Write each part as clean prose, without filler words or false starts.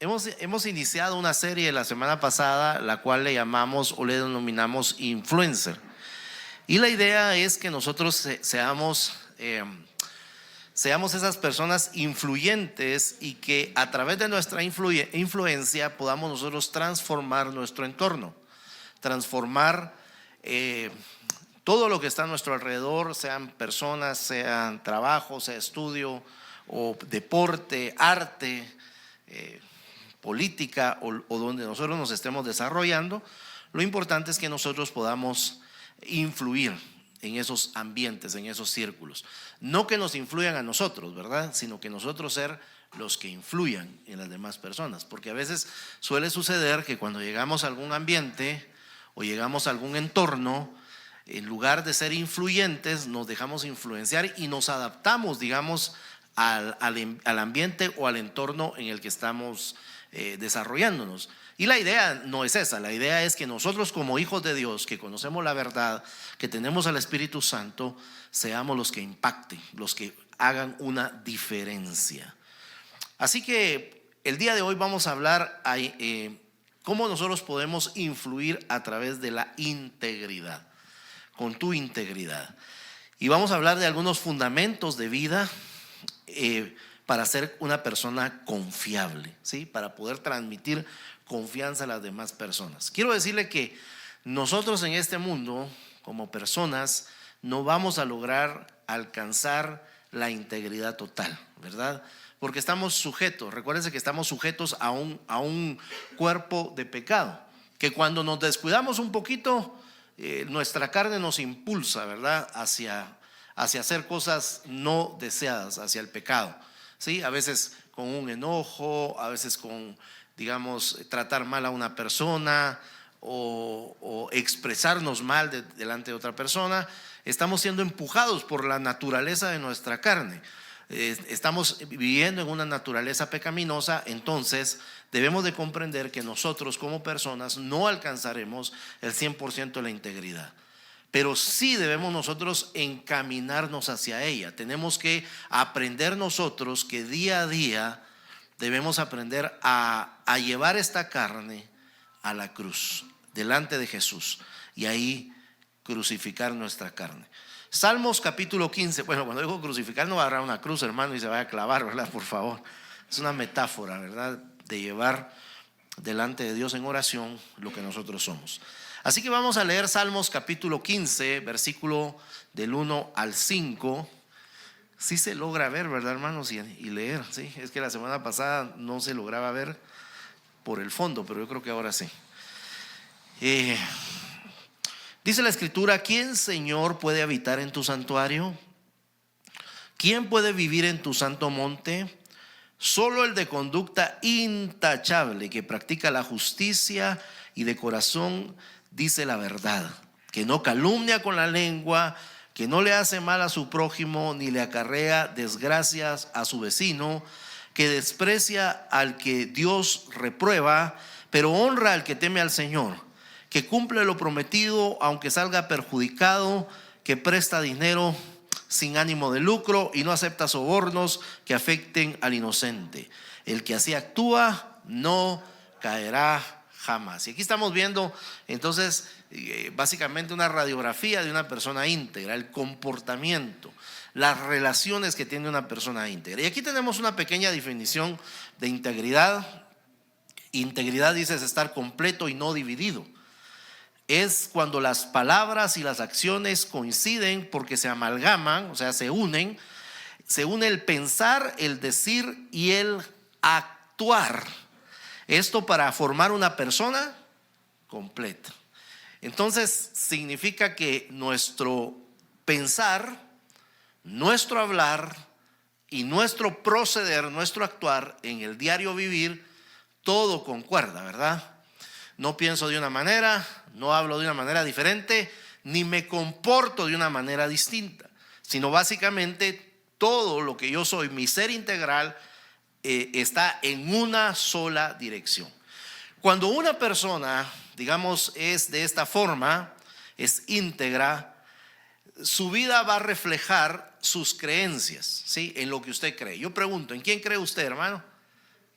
Hemos iniciado una serie la semana pasada, la cual le llamamos o le denominamos influencer. Y la idea es que nosotros seamos esas personas influyentes y que a través de nuestra influencia podamos nosotros transformar nuestro entorno, transformar todo lo que está a nuestro alrededor, sean personas, sean trabajo, sea estudio o deporte, arte, política o donde nosotros nos estemos desarrollando. Lo importante es que nosotros podamos influir en esos ambientes, en esos círculos. No que nos influyan a nosotros, ¿verdad? Sino que nosotros ser los que influyan en las demás personas. Porque a veces suele suceder que cuando llegamos a algún ambiente o llegamos a algún entorno, en lugar de ser influyentes, nos dejamos influenciar y nos adaptamos, digamos, al ambiente o al entorno en el que estamos desarrollándonos. Y la idea no es esa, la idea es que nosotros como hijos de Dios, que conocemos la verdad, que tenemos al Espíritu Santo, seamos los que impacten, los que hagan una diferencia. Así que el día de hoy vamos a hablar cómo nosotros podemos influir a través de la integridad, con tu integridad. Y vamos a hablar de algunos fundamentos de vida para ser una persona confiable, ¿sí? Para poder transmitir confianza a las demás personas. Quiero decirle que nosotros en este mundo, como personas, no vamos a lograr alcanzar la integridad total, ¿verdad? Porque estamos sujetos, recuérdense que estamos sujetos a un cuerpo de pecado, que cuando nos descuidamos un poquito, nuestra carne nos impulsa, ¿verdad? Hacia hacer cosas no deseadas, hacia el pecado, ¿sí? A veces con un enojo, a veces con, digamos, tratar mal a una persona o expresarnos mal delante de otra persona. Estamos siendo empujados por la naturaleza de nuestra carne. Estamos viviendo en una naturaleza pecaminosa. Entonces debemos de comprender que nosotros como personas no alcanzaremos el 100% de la integridad, pero sí debemos nosotros encaminarnos hacia ella. Tenemos que aprender nosotros que día a día debemos aprender a llevar esta carne a la cruz, delante de Jesús, y ahí crucificar nuestra carne. Salmos capítulo 15, bueno, cuando digo crucificar no va a agarrar una cruz, hermano, y se vaya a clavar, ¿verdad? Por favor, es una metáfora, ¿verdad? De llevar delante de Dios en oración lo que nosotros somos. Así que vamos a leer Salmos capítulo 15, versículo del 1 al 5. Sí se logra ver, ¿verdad, hermanos? Y leer, ¿sí? Es que la semana pasada no se lograba ver por el fondo, pero yo creo que ahora sí. Dice la escritura: ¿quién, Señor, puede habitar en tu santuario? ¿Quién puede vivir en tu santo monte? Solo el de conducta intachable, que practica la justicia y de corazón dice la verdad, que no calumnia con la lengua, que no le hace mal a su prójimo, ni le acarrea desgracias a su vecino, que desprecia al que Dios reprueba, pero honra al que teme al Señor, que cumple lo prometido aunque salga perjudicado, que presta dinero sin ánimo de lucro y no acepta sobornos que afecten al inocente. El que así actúa no caerá jamás. Y aquí estamos viendo entonces básicamente una radiografía de una persona íntegra, el comportamiento, las relaciones que tiene una persona íntegra. Y aquí tenemos una pequeña definición de integridad. Integridad, dice, es estar completo y no dividido. Es cuando las palabras y las acciones coinciden porque se amalgaman, o sea, se une el pensar, el decir y el actuar. Esto para formar una persona completa. Entonces significa que nuestro pensar, nuestro hablar y nuestro proceder, nuestro actuar en el diario vivir, todo concuerda, ¿verdad? No pienso de una manera, no hablo de una manera diferente, ni me comporto de una manera distinta, sino básicamente todo lo que yo soy, mi ser integral, está en una sola dirección. Cuando una persona, digamos, es de esta forma, es íntegra, su vida va a reflejar sus creencias, ¿sí? En lo que usted cree. Yo pregunto, ¿en quién cree usted, hermano?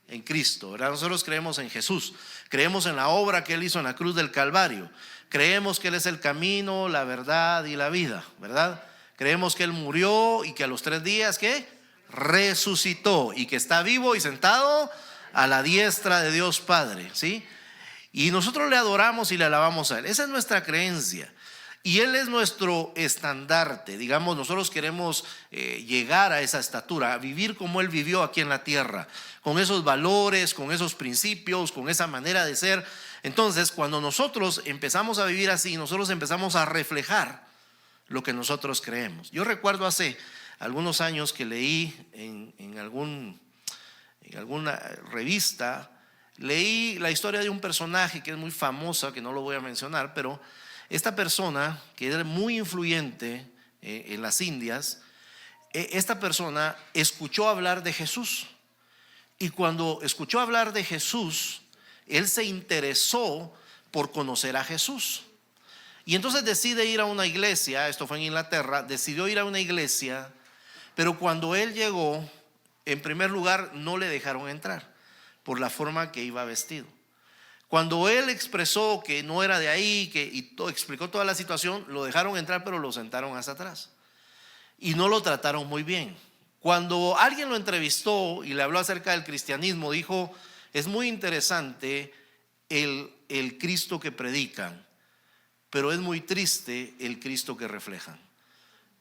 en Cristo, ¿verdad? Nosotros creemos en Jesús, creemos en la obra que Él hizo en la cruz del Calvario, creemos que Él es el camino, la verdad y la vida, ¿verdad? Creemos que Él murió y que a los 3 días, ¿qué? Resucitó y que está vivo y sentado a la diestra de Dios Padre, ¿sí? Y nosotros le adoramos y le alabamos a Él. Esa es nuestra creencia. Y Él es nuestro estandarte. Digamos, nosotros queremos llegar a esa estatura, a vivir como Él vivió aquí en la tierra, con esos valores, con esos principios, con esa manera de ser. Entonces, cuando nosotros empezamos a vivir así, nosotros empezamos a reflejar lo que nosotros creemos. Yo recuerdo hace algunos años que leí en alguna revista, leí la historia de un personaje que es muy famosa, que no lo voy a mencionar, pero esta persona que era muy influyente en las Indias, esta persona escuchó hablar de Jesús, y cuando escuchó hablar de Jesús, él se interesó por conocer a Jesús, y entonces decide ir a una iglesia. Esto fue en Inglaterra. Decidió ir a una iglesia, pero cuando él llegó, en primer lugar no le dejaron entrar por la forma que iba vestido. Cuando él expresó que no era de ahí, explicó toda la situación, lo dejaron entrar, pero lo sentaron hasta atrás y no lo trataron muy bien. Cuando alguien lo entrevistó y le habló acerca del cristianismo, dijo: es muy interesante el Cristo que predican, pero es muy triste el Cristo que reflejan,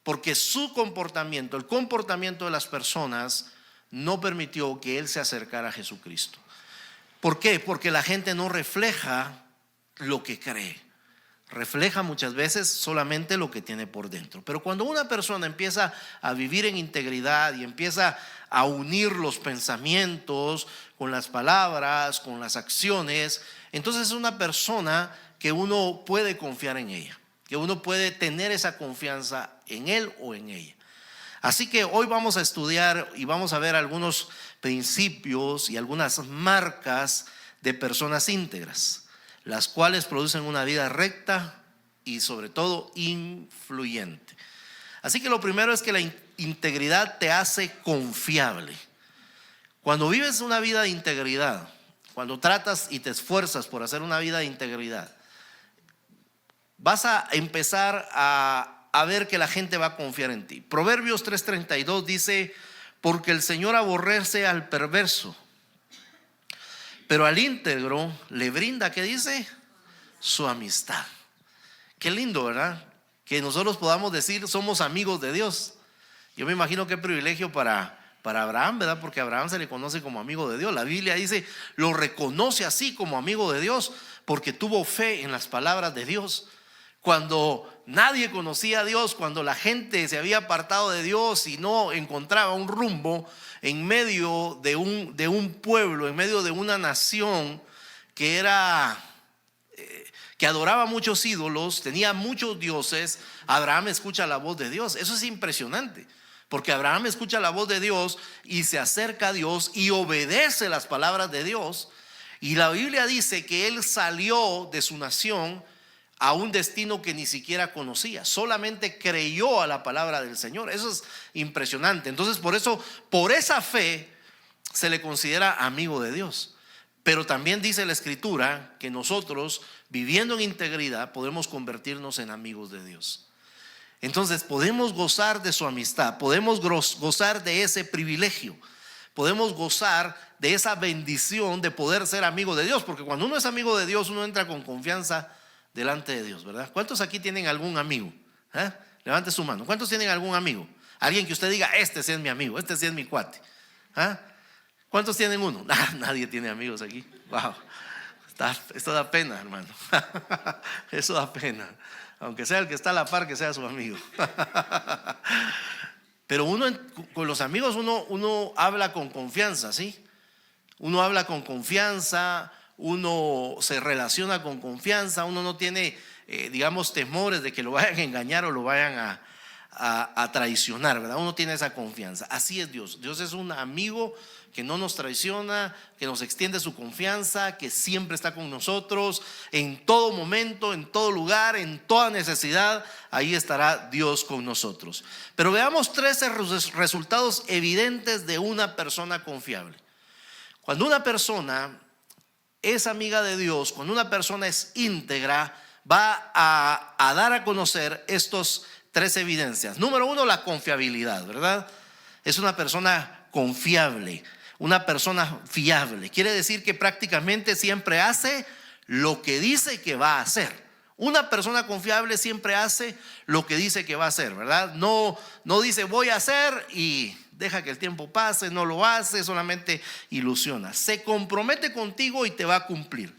porque su comportamiento, el comportamiento de las personas, no permitió que él se acercara a Jesucristo. ¿Por qué? Porque la gente no refleja lo que cree, refleja muchas veces solamente lo que tiene por dentro. Pero cuando una persona empieza a vivir en integridad y empieza a unir los pensamientos con las palabras, con las acciones, entonces es una persona que uno puede confiar en ella, que uno puede tener esa confianza en él o en ella. Así que hoy vamos a estudiar y vamos a ver algunos principios y algunas marcas de personas íntegras, las cuales producen una vida recta y sobre todo influyente. Así que lo primero es que la integridad te hace confiable. Cuando vives una vida de integridad, cuando tratas y te esfuerzas por hacer una vida de integridad, vas a empezar a ver que la gente va a confiar en ti. Proverbios 3:32 dice: porque el Señor aborrece al perverso, pero al íntegro le brinda, ¿qué dice? Su amistad. Qué lindo, ¿verdad? Que nosotros podamos decir somos amigos de Dios. Yo me imagino qué privilegio para Abraham, ¿verdad? Porque a Abraham se le conoce como amigo de Dios. La Biblia dice, lo reconoce así como amigo de Dios, porque tuvo fe en las palabras de Dios. Cuando nadie conocía a Dios, cuando la gente se había apartado de Dios y no encontraba un rumbo en medio de un pueblo, en medio de una nación que adoraba muchos ídolos, tenía muchos dioses, Abraham escucha la voz de Dios. Eso es impresionante, porque Abraham escucha la voz de Dios y se acerca a Dios y obedece las palabras de Dios. Y la Biblia dice que él salió de su nación a un destino que ni siquiera conocía, solamente creyó a la palabra del Señor. Eso es impresionante. Entonces, por esa fe se le considera amigo de Dios. Pero también dice la Escritura que nosotros, viviendo en integridad, podemos convertirnos en amigos de Dios. Entonces podemos gozar de su amistad, podemos gozar de ese privilegio, podemos gozar de esa bendición de poder ser amigo de Dios, porque cuando uno es amigo de Dios, uno entra con confianza delante de Dios, ¿verdad? ¿Cuántos aquí tienen algún amigo? Levante su mano. ¿Cuántos tienen algún amigo? Alguien que usted diga, este sí es mi amigo, este sí es mi cuate. ¿Cuántos tienen uno? Nadie tiene amigos aquí. Wow. Esto da pena, hermano. Eso da pena. Aunque sea el que está a la par, que sea su amigo. Pero uno con los amigos uno habla con confianza, ¿sí? Uno habla con confianza, uno se relaciona con confianza, uno no tiene, digamos, temores de que lo vayan a engañar o lo vayan a traicionar, ¿verdad? Uno tiene esa confianza. Así es Dios. Dios es un amigo que no nos traiciona, que nos extiende su confianza, que siempre está con nosotros en todo momento, en todo lugar, en toda necesidad. Ahí estará Dios con nosotros. Pero veamos 13 resultados evidentes de una persona confiable. Cuando una persona es amiga de Dios, cuando una persona es íntegra, va a dar a conocer estos tres evidencias. Número uno, la confiabilidad, ¿verdad? Es una persona confiable, una persona fiable. Quiere decir que prácticamente siempre hace lo que dice que va a hacer. Una persona confiable siempre hace lo que dice que va a hacer, ¿verdad? No dice voy a hacer y deja que el tiempo pase, no lo hace, solamente ilusiona. Se compromete contigo y te va a cumplir.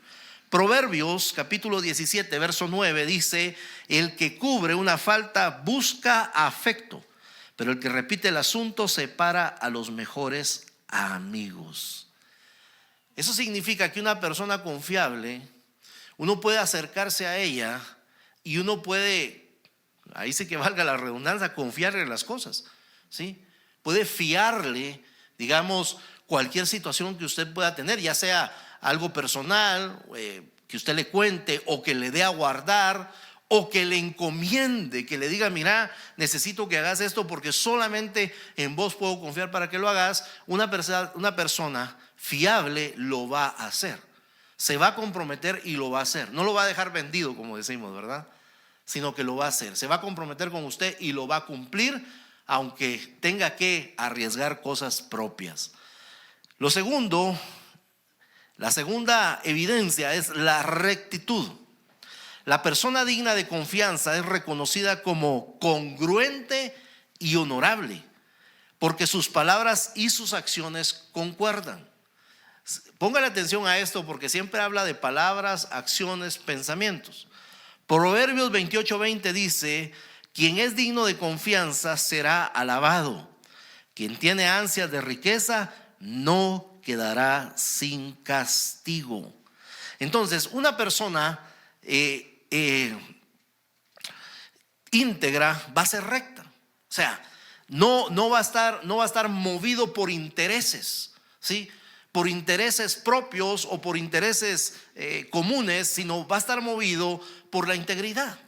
Proverbios capítulo 17 verso 9 dice: el que cubre una falta busca afecto, pero el que repite el asunto separa a los mejores amigos. Eso significa que una persona confiable, uno puede acercarse a ella y uno puede, ahí sí que valga la redundancia, confiarle en las cosas, ¿sí? Puede fiarle, digamos, cualquier situación que usted pueda tener, ya sea algo personal, que usted le cuente o que le dé a guardar o que le encomiende, que le diga: mira, necesito que hagas esto porque solamente en vos puedo confiar para que lo hagas. Una persona fiable lo va a hacer, se va a comprometer y lo va a hacer. No lo va a dejar vendido, como decimos, ¿verdad? Sino que lo va a hacer, se va a comprometer con usted y lo va a cumplir, aunque tenga que arriesgar cosas propias. Lo segundo, la segunda evidencia es la rectitud. La persona digna de confianza es reconocida como congruente y honorable, porque sus palabras y sus acciones concuerdan. Póngale atención a esto, porque siempre habla de palabras, acciones, pensamientos. Proverbios 28:20 dice: quien es digno de confianza será alabado. Quien tiene ansias de riqueza no quedará sin castigo. Entonces, una persona íntegra va a ser recta. O sea, no va a estar movido por intereses, ¿sí? Por intereses propios o por intereses comunes, sino va a estar movido por la integridad.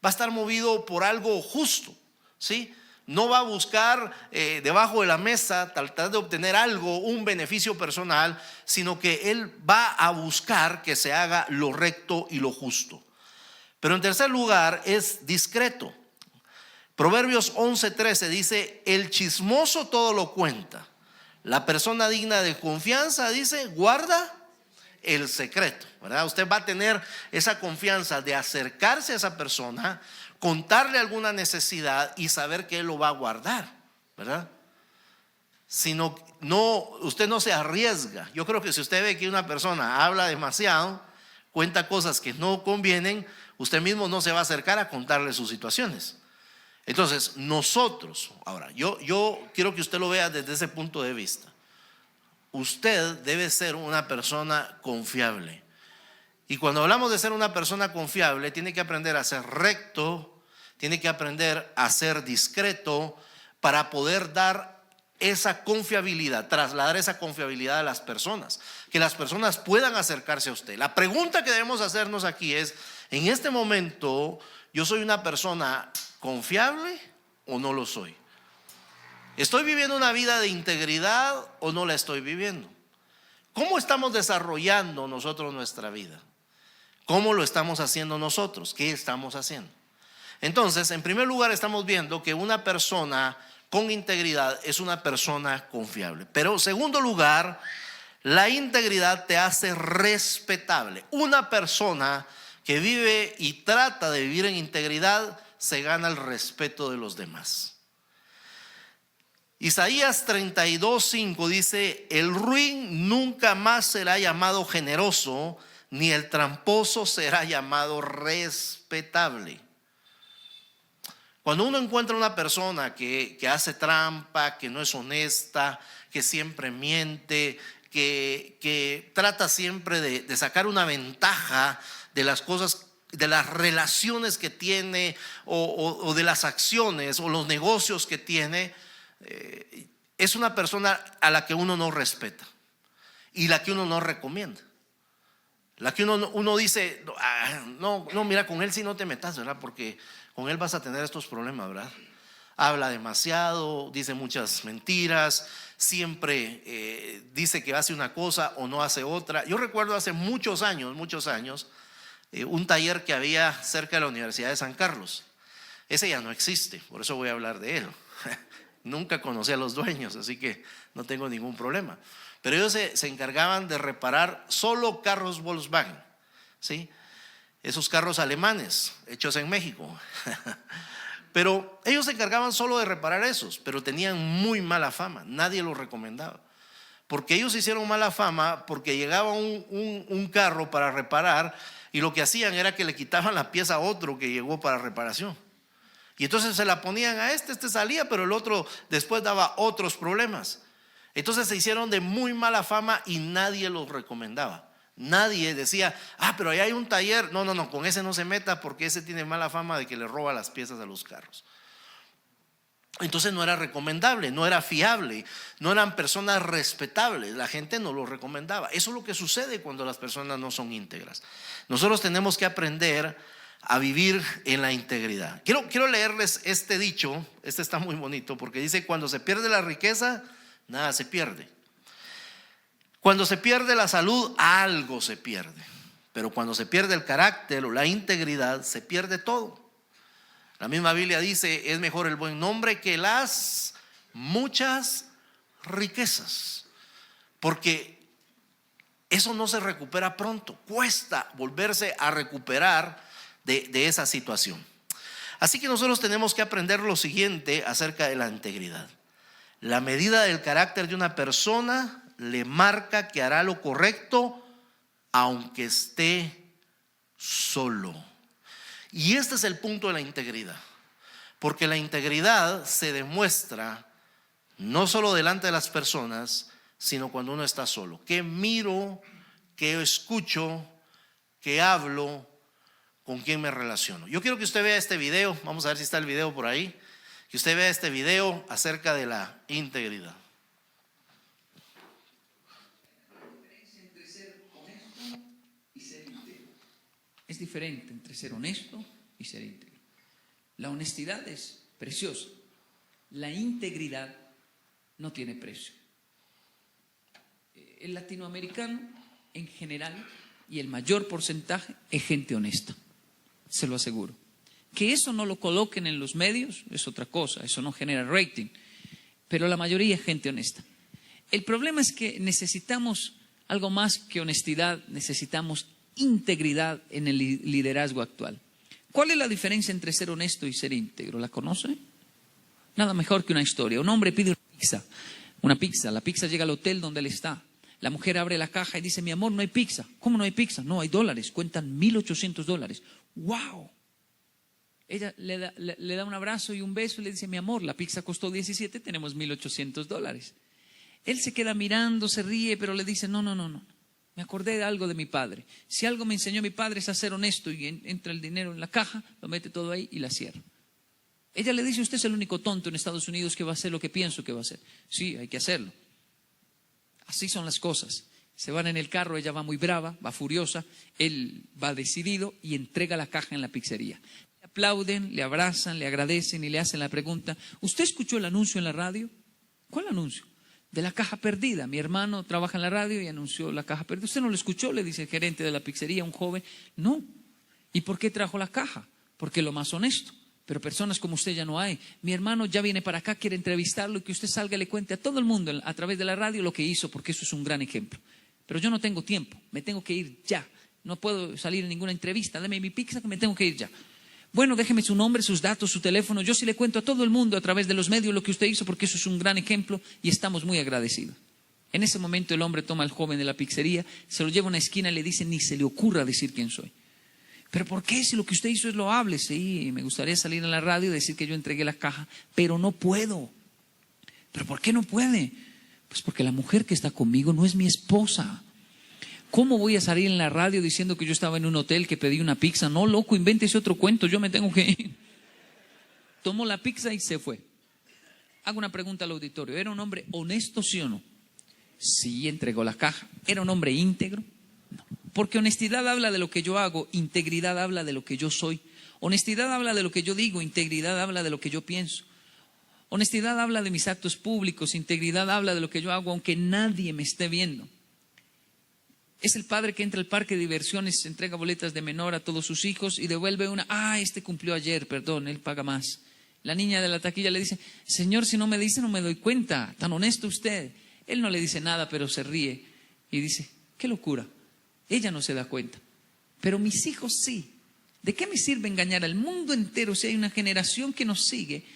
Va a estar movido por algo justo, ¿sí? No va a buscar debajo de la mesa tratar de obtener algo, un beneficio personal, sino que él va a buscar que se haga lo recto y lo justo. Pero en tercer lugar es discreto. Proverbios 11:13 dice: el chismoso todo lo cuenta. La persona digna de confianza, dice, guarda el secreto, ¿verdad? Usted va a tener esa confianza de acercarse a esa persona, contarle alguna necesidad y saber que él lo va a guardar, ¿verdad? Usted no se arriesga. Yo creo que si usted ve que una persona habla demasiado, cuenta cosas que no convienen, usted mismo no se va a acercar a contarle sus situaciones. Entonces nosotros, ahora yo quiero que usted lo vea desde ese punto de vista. Usted debe ser una persona confiable. Y cuando hablamos de ser una persona confiable, tiene que aprender a ser recto, tiene que aprender a ser discreto para poder dar esa confiabilidad, trasladar esa confiabilidad a las personas, que las personas puedan acercarse a usted. La pregunta que debemos hacernos aquí es: en este momento, ¿yo soy una persona confiable o no lo soy? ¿Estoy viviendo una vida de integridad o no la estoy viviendo? ¿Cómo estamos desarrollando nosotros nuestra vida? ¿Cómo lo estamos haciendo nosotros? ¿Qué estamos haciendo? Entonces, en primer lugar, estamos viendo que una persona con integridad es una persona confiable. Pero en segundo lugar, la integridad te hace respetable. Una persona que vive y trata de vivir en integridad se gana el respeto de los demás. Isaías 32:5 dice: el ruin nunca más será llamado generoso, ni el tramposo será llamado respetable. Cuando uno encuentra una persona que hace trampa, que no es honesta, que siempre miente, que trata siempre de sacar una ventaja de las cosas, de las relaciones que tiene o de las acciones o los negocios que tiene, es una persona a la que uno no respeta y la que uno no recomienda, la que uno dice: no, mira, con él sí no te metas, ¿verdad? Porque con él vas a tener estos problemas, ¿verdad? habla demasiado, dice muchas mentiras, siempre dice que hace una cosa o no hace otra. Yo recuerdo hace muchos años, un taller que había cerca de la Universidad de San Carlos. Ese ya no existe, por eso voy a hablar de él. Nunca conocí a los dueños, así que no tengo ningún problema. Pero ellos se encargaban de reparar solo carros Volkswagen, ¿sí? Esos carros alemanes hechos en México. Pero ellos se encargaban solo de reparar esos, pero tenían muy mala fama, nadie los recomendaba. Porque ellos hicieron mala fama porque llegaba un carro para reparar y lo que hacían era que le quitaban la pieza a otro que llegó para reparación. Y entonces se la ponían a este salía, pero el otro después daba otros problemas. Entonces se hicieron de muy mala fama y nadie los recomendaba. Nadie decía, pero ahí hay un taller. No, con ese no se meta porque ese tiene mala fama de que le roba las piezas a los carros. Entonces no era recomendable, no era fiable, no eran personas respetables. La gente no lo recomendaba. Eso es lo que sucede cuando las personas no son íntegras. Nosotros tenemos que aprender a vivir en la integridad. Quiero leerles este dicho. Este está muy bonito porque dice: cuando se pierde la riqueza, nada se pierde. Cuando se pierde la salud, algo se pierde. Pero cuando se pierde el carácter o la integridad, se pierde todo. La misma Biblia dice: es mejor el buen nombre que las muchas riquezas. Porque eso no se recupera pronto. Cuesta volverse a recuperar de esa situación. Así que nosotros tenemos que aprender lo siguiente acerca de la integridad. La medida del carácter de una persona le marca que hará lo correcto aunque esté solo. Y este es el punto de la integridad, porque la integridad se demuestra no solo delante de las personas, sino cuando uno está solo. ¿Qué miro? ¿Qué escucho? ¿Qué hablo? ¿Con quién me relaciono? Yo quiero que usted vea este video. Vamos a ver si está el video por ahí. Que usted vea este video acerca de la integridad. Es diferente entre ser honesto y ser íntegro. La honestidad es preciosa. La integridad no tiene precio. El latinoamericano en general y el mayor porcentaje es gente honesta. Se lo aseguro. Que eso no lo coloquen en los medios es otra cosa. Eso no genera rating. Pero la mayoría es gente honesta. El problema es que necesitamos algo más que honestidad. Necesitamos integridad en el liderazgo actual. ¿Cuál es la diferencia entre ser honesto y ser íntegro? ¿La conoce? Nada mejor que una historia. Un hombre pide una pizza. La pizza llega al hotel donde él está. La mujer abre la caja y dice: mi amor, no hay pizza. ¿Cómo no hay pizza? No, hay dólares. Cuentan $1,800. ¡Wow! Ella le da un abrazo y un beso y le dice: mi amor, la pizza costó 17, tenemos $1,800. Él se queda mirando, se ríe, pero le dice: no. Me acordé de algo de mi padre. Si algo me enseñó mi padre es a ser honesto, y entra el dinero en la caja, lo mete todo ahí y la cierra. Ella le dice: usted es el único tonto en Estados Unidos que va a hacer lo que pienso que va a hacer. Sí, hay que hacerlo. Así son las cosas. Se van en el carro, ella va muy brava, va furiosa, él va decidido y entrega la caja en la pizzería. Le aplauden, le abrazan, le agradecen y le hacen la pregunta: ¿usted escuchó el anuncio en la radio? ¿Cuál anuncio? De la caja perdida. Mi hermano trabaja en la radio y anunció la caja perdida. ¿Usted no lo escuchó?, le dice el gerente de la pizzería, un joven. No. ¿Y por qué trajo la caja? Porque es lo más honesto. Pero personas como usted ya no hay. Mi hermano ya viene para acá, quiere entrevistarlo y que usted salga y le cuente a todo el mundo a través de la radio lo que hizo, porque eso es un gran ejemplo. Pero yo no tengo tiempo, me tengo que ir ya. No puedo salir en ninguna entrevista. Deme mi pizza que me tengo que ir ya. Bueno, déjeme su nombre, sus datos, su teléfono. Yo sí le cuento a todo el mundo a través de los medios lo que usted hizo, porque eso es un gran ejemplo y estamos muy agradecidos. En ese momento el hombre toma al joven de la pizzería, se lo lleva a una esquina y le dice: ni se le ocurra decir quién soy. ¿Pero por qué? Si lo que usted hizo es loable. Sí, me gustaría salir en la radio y decir que yo entregué la caja, pero no puedo. ¿Pero por qué no puede? Pues porque la mujer que está conmigo no es mi esposa. ¿Cómo voy a salir en la radio diciendo que yo estaba en un hotel, que pedí una pizza? No, loco, invéntese otro cuento, yo me tengo que ir. Tomó la pizza y se fue. Hago una pregunta al auditorio: ¿era un hombre honesto, sí o no? Sí, entregó la caja. ¿Era un hombre íntegro? No. Porque honestidad habla de lo que yo hago, integridad habla de lo que yo soy. Honestidad habla de lo que yo digo, integridad habla de lo que yo pienso. Honestidad habla de mis actos públicos, integridad habla de lo que yo hago aunque nadie me esté viendo. Es el padre que entra al parque de diversiones, entrega boletas de menor a todos sus hijos y devuelve una, este cumplió ayer, perdón, él paga más. La niña de la taquilla le dice, señor, si no me dice no me doy cuenta, tan honesto usted. Él no le dice nada, pero se ríe y dice, qué locura, ella no se da cuenta, pero mis hijos sí. ¿De qué me sirve engañar al mundo entero si hay una generación que nos sigue,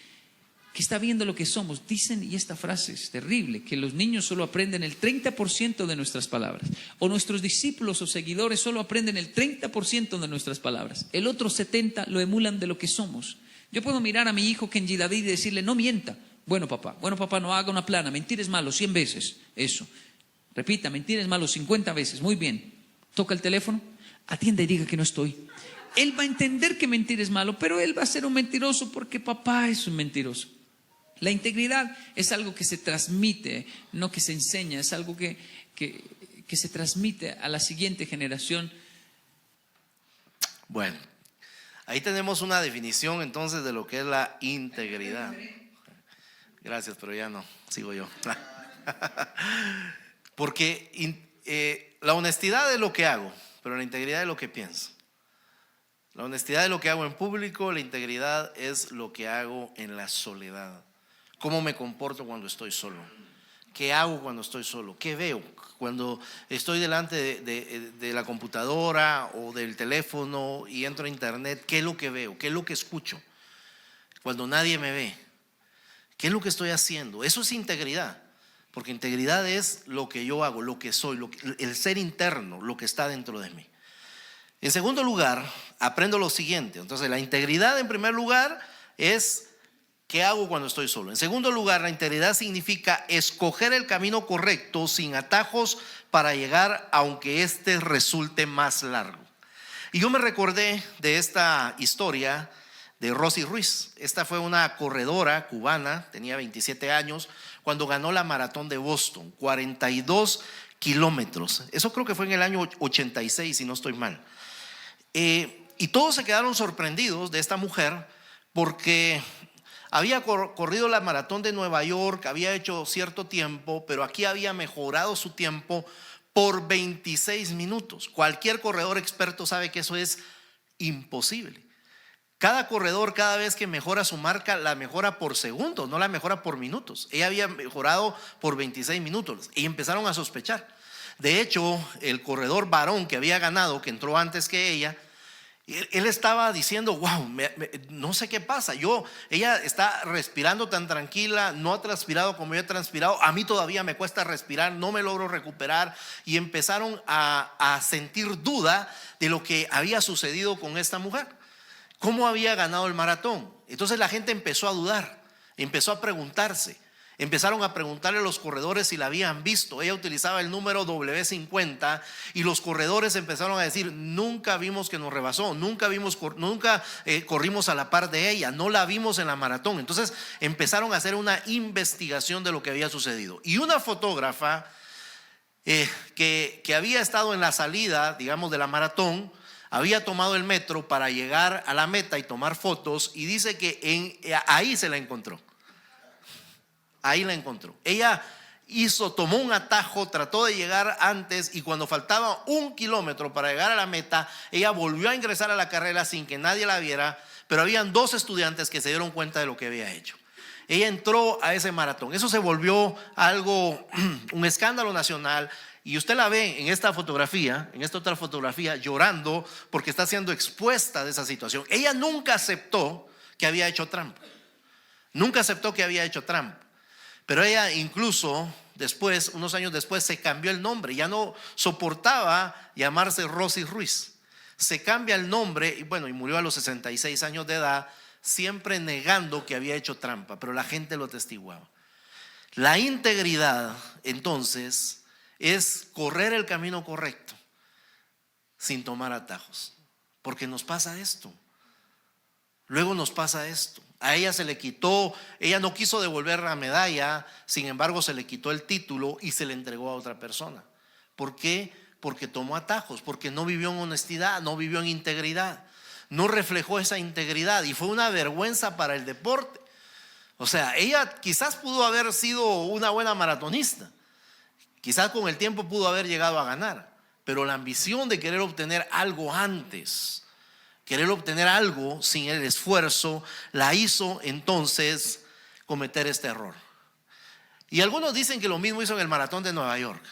que está viendo lo que somos? Dicen, y esta frase es terrible, que los niños solo aprenden el 30% de nuestras palabras, o nuestros discípulos o seguidores solo aprenden el 30% de nuestras palabras, el otro 70% lo emulan de lo que somos. Yo puedo mirar a mi hijo Kenji David y decirle, no mienta. Bueno papá, no haga una plana, mentir es malo 100 veces, eso. Repita, mentir es malo 50 veces, muy bien. Toca el teléfono, atienda y diga que no estoy. Él va a entender que mentir es malo, pero él va a ser un mentiroso porque papá es un mentiroso. La integridad es algo que se transmite, no que se enseña, es algo que se transmite a la siguiente generación. Bueno, ahí tenemos una definición entonces de lo que es la integridad. Gracias, pero ya no, sigo yo. Porque la honestidad es lo que hago, pero la integridad es lo que pienso. La honestidad es lo que hago en público, la integridad es lo que hago en la soledad. ¿Cómo me comporto cuando estoy solo? ¿Qué hago cuando estoy solo? ¿Qué veo? Cuando estoy delante de la computadora o del teléfono y entro a internet, ¿qué es lo que veo? ¿Qué es lo que escucho? Cuando nadie me ve, ¿qué es lo que estoy haciendo? Eso es integridad, porque integridad es lo que yo hago, lo que soy, el ser interno, lo que está dentro de mí. En segundo lugar, aprendo lo siguiente. Entonces, la integridad en primer lugar es ¿qué hago cuando estoy solo? En segundo lugar, la integridad significa escoger el camino correcto sin atajos para llegar aunque éste resulte más largo. Y yo me recordé de esta historia de Rosy Ruiz. Esta fue una corredora cubana, tenía 27 años, cuando ganó la maratón de Boston, 42 kilómetros. Eso creo que fue en el año 86, si no estoy mal. Y todos se quedaron sorprendidos de esta mujer porque había corrido la maratón de Nueva York, había hecho cierto tiempo, pero aquí había mejorado su tiempo por 26 minutos. Cualquier corredor experto sabe que eso es imposible. Cada corredor, cada vez que mejora su marca, la mejora por segundos, no la mejora por minutos. Ella había mejorado por 26 minutos y empezaron a sospechar. De hecho, el corredor varón que había ganado, que entró antes que ella, él estaba diciendo, wow, no sé qué pasa. Ella está respirando tan tranquila, no ha transpirado como yo he transpirado. A mí todavía me cuesta respirar, no me logro recuperar. Y empezaron a sentir duda de lo que había sucedido con esta mujer. ¿Cómo había ganado el maratón? Entonces la gente empezó a dudar, empezó a preguntarse. Empezaron a preguntarle a los corredores si la habían visto. Ella utilizaba el número W50 y los corredores empezaron a decir, nunca vimos que nos rebasó, nunca corrimos a la par de ella, no la vimos en la maratón. Entonces empezaron a hacer una investigación de lo que había sucedido. Y una fotógrafa que había estado en la salida, digamos, de la maratón, había tomado el metro para llegar a la meta y tomar fotos, y dice que ahí se la encontró. Ahí la encontró. Ella tomó un atajo, trató de llegar antes, y cuando faltaba 1 kilómetro para llegar a la meta, ella volvió a ingresar a la carrera sin que nadie la viera, pero habían 2 estudiantes que se dieron cuenta de lo que había hecho. Ella entró a ese maratón. Eso se volvió algo, un escándalo nacional. Y usted la ve en esta fotografía, en esta otra fotografía, llorando porque está siendo expuesta de esa situación. Ella nunca aceptó que había hecho trampa. Nunca aceptó que había hecho trampa. Pero ella incluso después, unos años después, se cambió el nombre. Ya no soportaba llamarse Rosy Ruiz. Se cambia el nombre y murió a los 66 años de edad, siempre negando que había hecho trampa, pero la gente lo atestiguaba. La integridad, entonces, es correr el camino correcto sin tomar atajos, porque nos pasa esto. Luego nos pasa esto. A ella se le quitó, ella no quiso devolver la medalla, sin embargo se le quitó el título y se le entregó a otra persona. ¿Por qué? Porque tomó atajos, porque no vivió en honestidad, no vivió en integridad, no reflejó esa integridad, y fue una vergüenza para el deporte. O sea, ella quizás pudo haber sido una buena maratonista, quizás con el tiempo pudo haber llegado a ganar, pero la ambición de querer obtener algo antes, querer obtener algo sin el esfuerzo, la hizo entonces cometer este error. Y algunos dicen que lo mismo hizo en el maratón de Nueva York,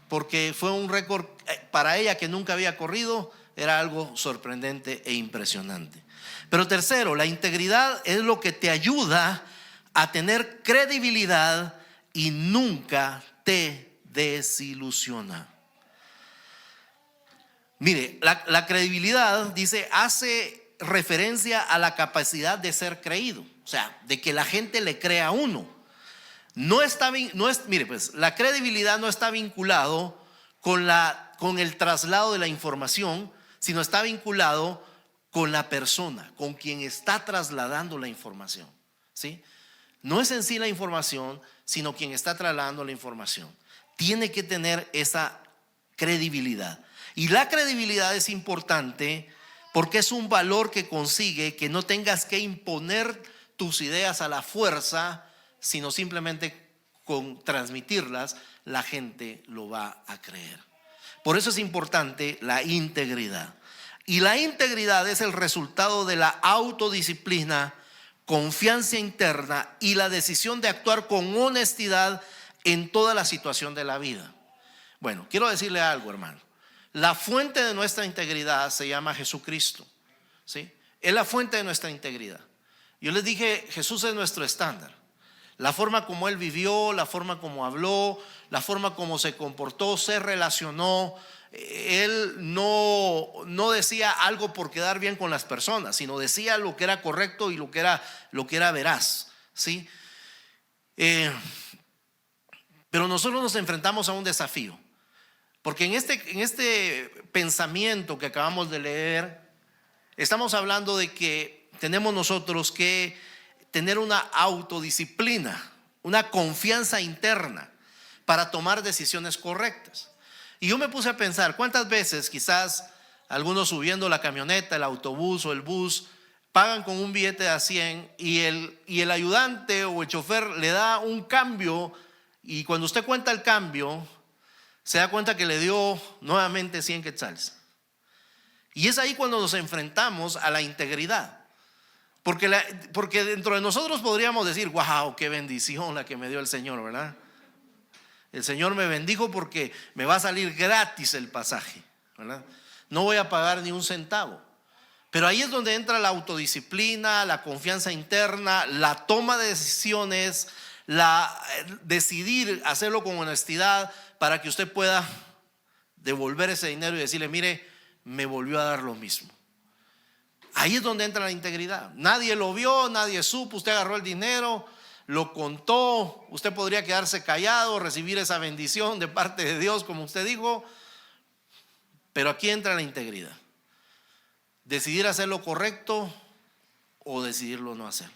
porque fue un récord para ella que nunca había corrido, era algo sorprendente e impresionante. Pero tercero, la integridad es lo que te ayuda a tener credibilidad y nunca te desilusiona. Mire, la credibilidad, dice, hace referencia a la capacidad de ser creído, o sea, de que la gente le crea a uno. Mire, pues la credibilidad no está vinculado con el traslado de la información, sino está vinculado con la persona, con quien está trasladando la información, ¿sí? No es en sí la información, sino quien está trasladando la información. Tiene que tener esa credibilidad. Y la credibilidad es importante porque es un valor que consigue que no tengas que imponer tus ideas a la fuerza, sino simplemente con transmitirlas, la gente lo va a creer. Por eso es importante la integridad. Y la integridad es el resultado de la autodisciplina, confianza interna y la decisión de actuar con honestidad en toda la situación de la vida. Bueno, quiero decirle algo, hermano. La fuente de nuestra integridad se llama Jesucristo, ¿sí? Es la fuente de nuestra integridad. Yo les dije, Jesús es nuestro estándar. La forma como Él vivió, la forma como habló, la forma como se comportó, se relacionó. Él no decía algo por quedar bien con las personas, sino decía lo que era correcto y lo que era veraz, ¿sí? Pero nosotros nos enfrentamos a un desafío, porque en este pensamiento que acabamos de leer, estamos hablando de que tenemos nosotros que tener una autodisciplina, una confianza interna para tomar decisiones correctas. Y yo me puse a pensar, ¿cuántas veces quizás algunos subiendo la camioneta, el autobús o el bus, pagan con un billete de a 100 y el ayudante o el chofer le da un cambio, y cuando usted cuenta el cambio, se da cuenta que le dio nuevamente 100 quetzales? Y es ahí cuando nos enfrentamos a la integridad. Porque dentro de nosotros podríamos decir, wow, qué bendición la que me dio el Señor, ¿verdad? El Señor me bendijo porque me va a salir gratis el pasaje, ¿verdad? No voy a pagar ni un centavo. Pero ahí es donde entra la autodisciplina, la confianza interna, la toma de decisiones, decidir hacerlo con honestidad para que usted pueda devolver ese dinero y decirle, mire, me volvió a dar lo mismo. Ahí es donde entra la integridad. Nadie lo vio, nadie supo, usted agarró el dinero, lo contó, usted podría quedarse callado, recibir esa bendición de parte de Dios, como usted dijo, pero aquí entra la integridad. Decidir hacer lo correcto o decidirlo no hacer.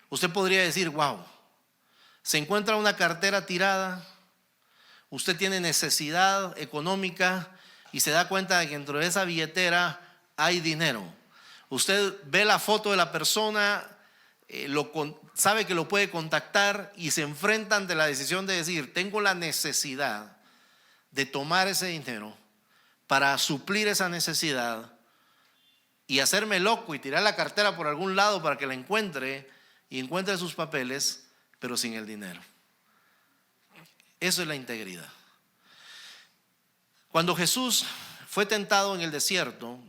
Usted podría decir, wow, se encuentra una cartera tirada, usted tiene necesidad económica y se da cuenta de que dentro de esa billetera hay dinero. Usted ve la foto de la persona, sabe que lo puede contactar y se enfrenta ante la decisión de decir, tengo la necesidad de tomar ese dinero para suplir esa necesidad y hacerme loco y tirar la cartera por algún lado para que la encuentre y encuentre sus papeles, pero sin el dinero. Eso es la integridad. Cuando Jesús fue tentado en el desierto,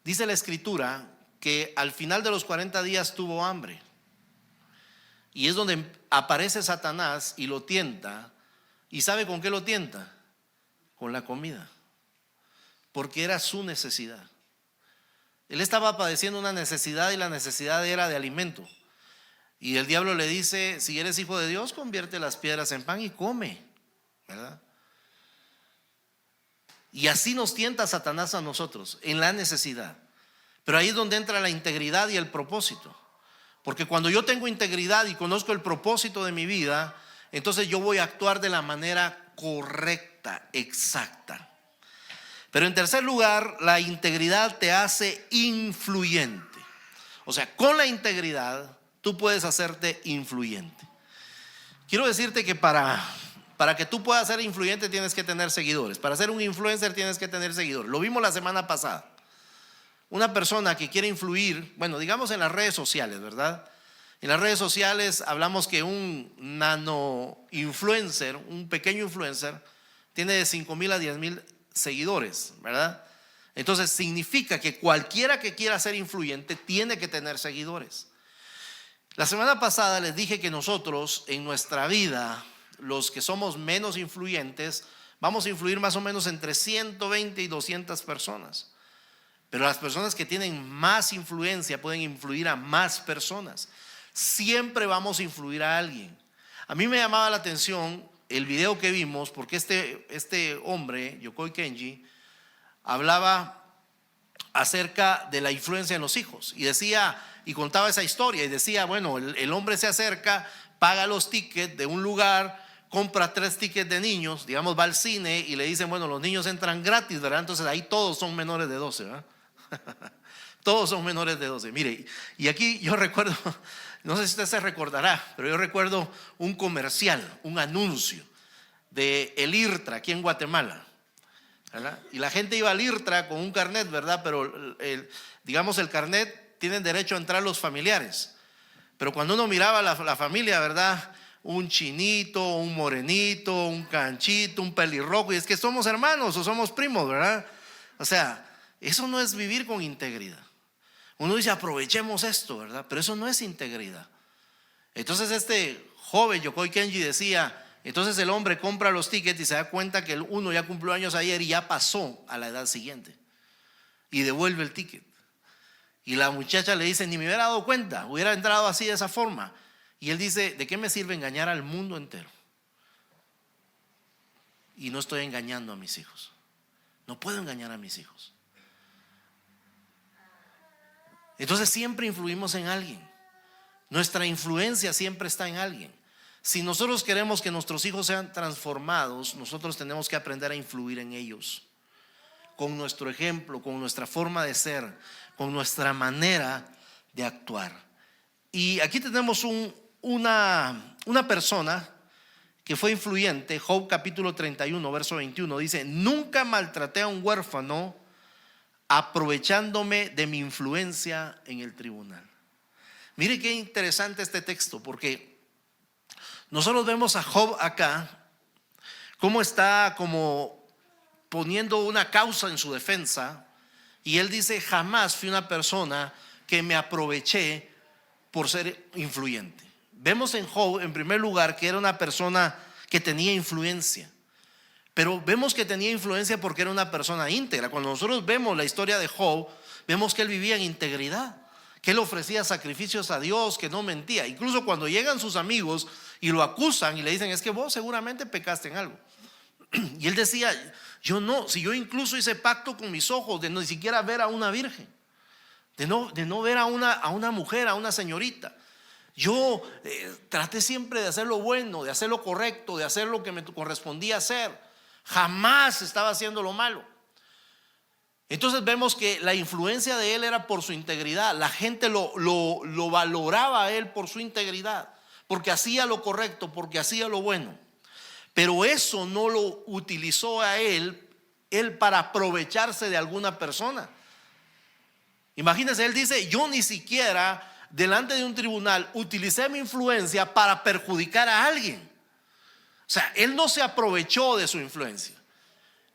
dice la Escritura que al final de los 40 días tuvo hambre. Y es donde aparece Satanás y lo tienta. ¿Y sabe con qué lo tienta? Con la comida. Porque era su necesidad. Él estaba padeciendo una necesidad y la necesidad era de alimento. Y el diablo le dice, si eres hijo de Dios, convierte las piedras en pan y come, ¿verdad? Y así nos tienta Satanás a nosotros, en la necesidad. Pero ahí es donde entra la integridad y el propósito. Porque cuando yo tengo integridad y conozco el propósito de mi vida, entonces yo voy a actuar de la manera correcta, exacta. Pero en tercer lugar, la integridad te hace influyente. O sea, con la integridad tú puedes hacerte influyente. Quiero decirte que para que tú puedas ser influyente tienes que tener seguidores. Para ser un influencer tienes que tener seguidores. Lo vimos la semana pasada. Una persona que quiere influir, bueno, digamos en las redes sociales, ¿verdad? En las redes sociales hablamos que un nano influencer, un pequeño influencer, tiene de 5,000 a 10,000 seguidores, ¿verdad? Entonces significa que cualquiera que quiera ser influyente tiene que tener seguidores. La semana pasada les dije que nosotros en nuestra vida, los que somos menos influyentes, vamos a influir más o menos entre 120 y 200 personas. Pero las personas que tienen más influencia pueden influir a más personas. Siempre vamos a influir a alguien. A mí me llamaba la atención el video que vimos, porque este hombre, Yokoi Kenji, hablaba acerca de la influencia en los hijos y decía, y contaba esa historia y decía, bueno, el hombre se acerca, paga los tickets de un lugar, compra 3 tickets de niños, digamos, va al cine y le dicen, bueno, los niños entran gratis, ¿verdad? Entonces ahí todos son menores de 12, ¿verdad? Todos son menores de 12. Mire, y aquí yo recuerdo, no sé si usted se recordará, pero yo recuerdo un comercial, un anuncio de el IRTRA aquí en Guatemala, ¿verdad? Y la gente iba al IRTRA con un carnet, ¿verdad? Pero digamos el carnet tienen derecho a entrar los familiares. Pero cuando uno miraba la familia, ¿verdad? Un chinito, un morenito, un canchito, un pelirrojo, y es que somos hermanos o somos primos, ¿verdad? O sea, eso no es vivir con integridad. Uno dice aprovechemos esto, ¿verdad? Pero eso no es integridad. Entonces este joven Yokoi Kenji decía, entonces el hombre compra los tickets y se da cuenta que uno ya cumplió años ayer y ya pasó a la edad siguiente y devuelve el ticket. Y la muchacha le dice, ni me hubiera dado cuenta, hubiera entrado así de esa forma. Y él dice, ¿de qué me sirve engañar al mundo entero? Y no estoy engañando a mis hijos. No puedo engañar a mis hijos. Entonces siempre influimos en alguien. Nuestra influencia siempre está en alguien. Si nosotros queremos que nuestros hijos sean transformados, nosotros tenemos que aprender a influir en ellos. Con nuestro ejemplo, con nuestra forma de ser, con nuestra manera de actuar. Y aquí tenemos una persona que fue influyente. Job capítulo 31 verso 21 dice, nunca maltraté a un huérfano aprovechándome de mi influencia en el tribunal. Mire qué interesante este texto, porque nosotros vemos a Job acá cómo está como poniendo una causa en su defensa, y él dice, jamás fui una persona que me aproveché por ser influyente. Vemos en Job, en primer lugar, que era una persona que tenía influencia, pero vemos que tenía influencia porque era una persona íntegra. Cuando nosotros vemos la historia de Job, vemos que él vivía en integridad, que él ofrecía sacrificios a Dios, que no mentía. Incluso cuando llegan sus amigos y lo acusan y le dicen, es que vos seguramente pecaste en algo. Y él decía, yo no, si yo incluso hice pacto con mis ojos de no ni siquiera ver a una virgen, de no ver a una mujer, a una señorita. Yo traté siempre de hacer lo bueno, de hacer lo correcto, de hacer lo que me correspondía hacer. Jamás estaba haciendo lo malo. Entonces vemos que la influencia de él era por su integridad. La gente lo valoraba a él por su integridad, porque hacía lo correcto, porque hacía lo bueno. Pero eso no lo utilizó a él para aprovecharse de alguna persona. Imagínense, él dice, yo ni siquiera delante de un tribunal utilicé mi influencia para perjudicar a alguien. O sea, él no se aprovechó de su influencia.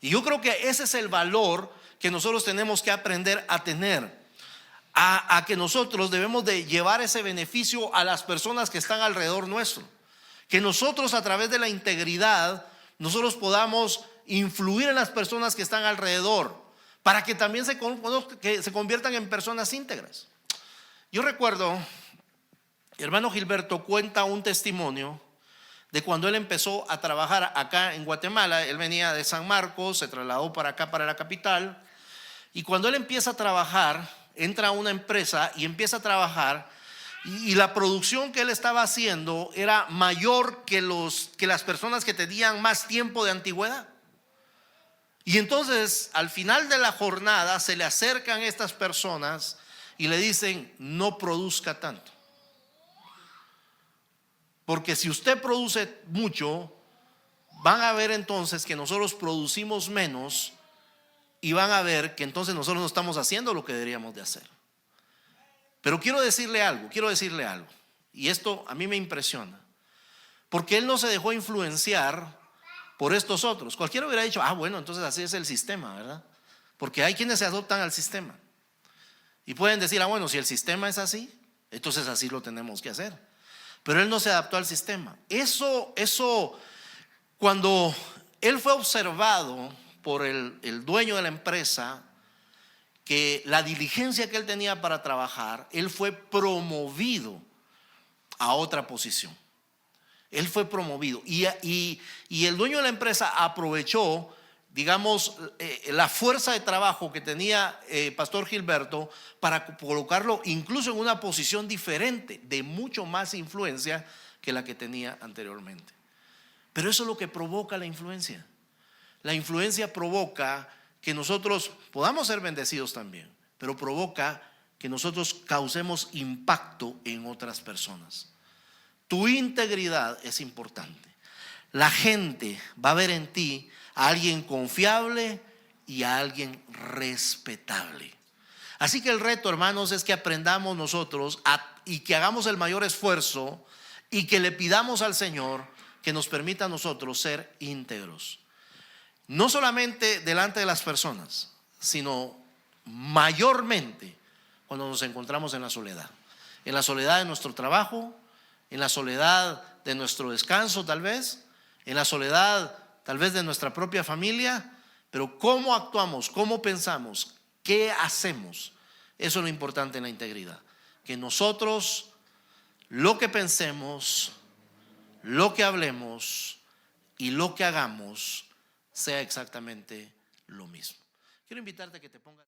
Y yo creo que ese es el valor que nosotros tenemos que aprender a tener, a que nosotros debemos de llevar ese beneficio a las personas que están alrededor nuestro. Que nosotros a través de la integridad, nosotros podamos influir en las personas que están alrededor, para que también se conviertan en personas íntegras. Yo recuerdo, el hermano Gilberto cuenta un testimonio de cuando él empezó a trabajar acá en Guatemala. Él venía de San Marcos, se trasladó para acá, para la capital, y cuando él empieza a trabajar, entra a una empresa y empieza a trabajar, y la producción que él estaba haciendo era mayor que las personas que tenían más tiempo de antigüedad. Y entonces al final de la jornada se le acercan estas personas y le dicen: no produzca tanto. Porque si usted produce mucho, van a ver entonces que nosotros producimos menos, y van a ver que entonces nosotros no estamos haciendo lo que deberíamos de hacer. Pero quiero decirle algo, y esto a mí me impresiona, porque él no se dejó influenciar por estos otros. Cualquiera hubiera dicho: bueno, entonces así es el sistema, ¿verdad? Porque hay quienes se adoptan al sistema y pueden decir: bueno, si el sistema es así, entonces así lo tenemos que hacer. Pero él no se adaptó al sistema. Eso cuando él fue observado por el dueño de la empresa, que la diligencia que él tenía para trabajar, él fue promovido a otra posición. Él fue promovido y el dueño de la empresa aprovechó, digamos, la fuerza de trabajo que tenía Pastor Gilberto para colocarlo incluso en una posición diferente, de mucho más influencia que la que tenía anteriormente. Pero eso es lo que provoca la influencia. La influencia provoca que nosotros podamos ser bendecidos también, pero provoca que nosotros causemos impacto en otras personas. Tu integridad es importante. La gente va a ver en ti a alguien confiable y a alguien respetable. Así que el reto, hermanos, es que aprendamos nosotros y que hagamos el mayor esfuerzo y que le pidamos al Señor que nos permita a nosotros ser íntegros. No solamente delante de las personas, sino mayormente cuando nos encontramos en la soledad. En la soledad de nuestro trabajo, en la soledad de nuestro descanso tal vez, en la soledad tal vez de nuestra propia familia. Pero cómo actuamos, cómo pensamos, qué hacemos, eso es lo importante en la integridad. Que nosotros lo que pensemos, lo que hablemos y lo que hagamos sea exactamente lo mismo. Quiero invitarte a que te pongas.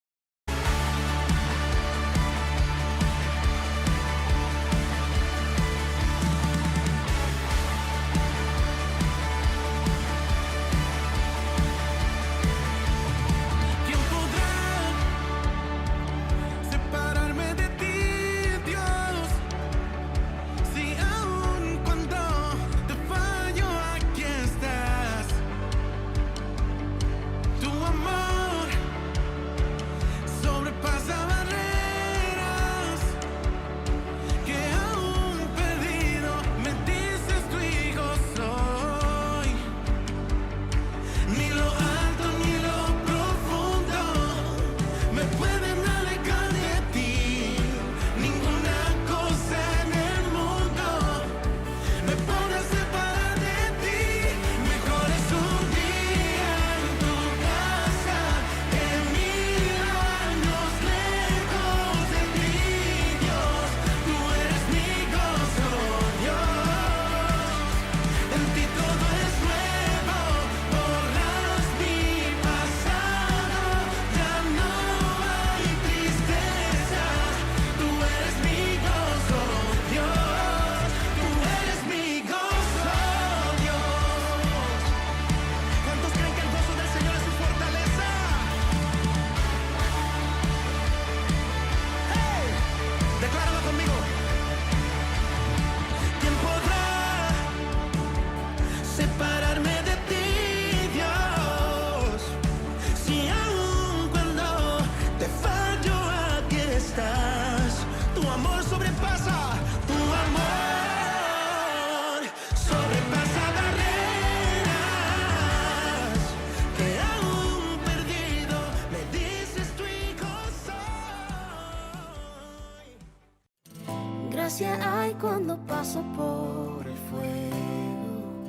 Gracia hay cuando paso por el fuego.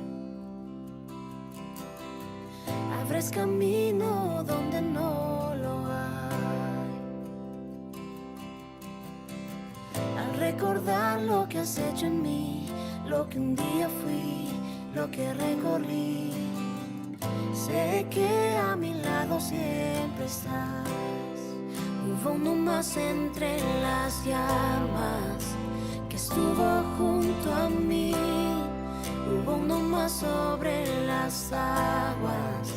Abres camino donde no lo hay. Al recordar lo que has hecho en mí, lo que un día fui, lo que recorrí, sé que a mi lado siempre estás. Hubo uno más entre las llamas que estuvo junto a mí. Hubo uno más sobre las aguas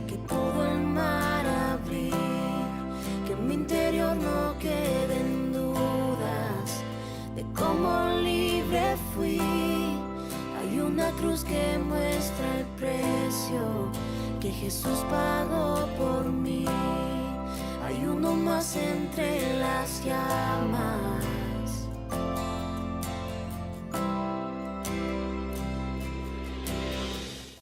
que pudo el mar abrir. Que en mi interior no queden dudas. que Jesús pagó por mí. Hay uno más entre las llaves.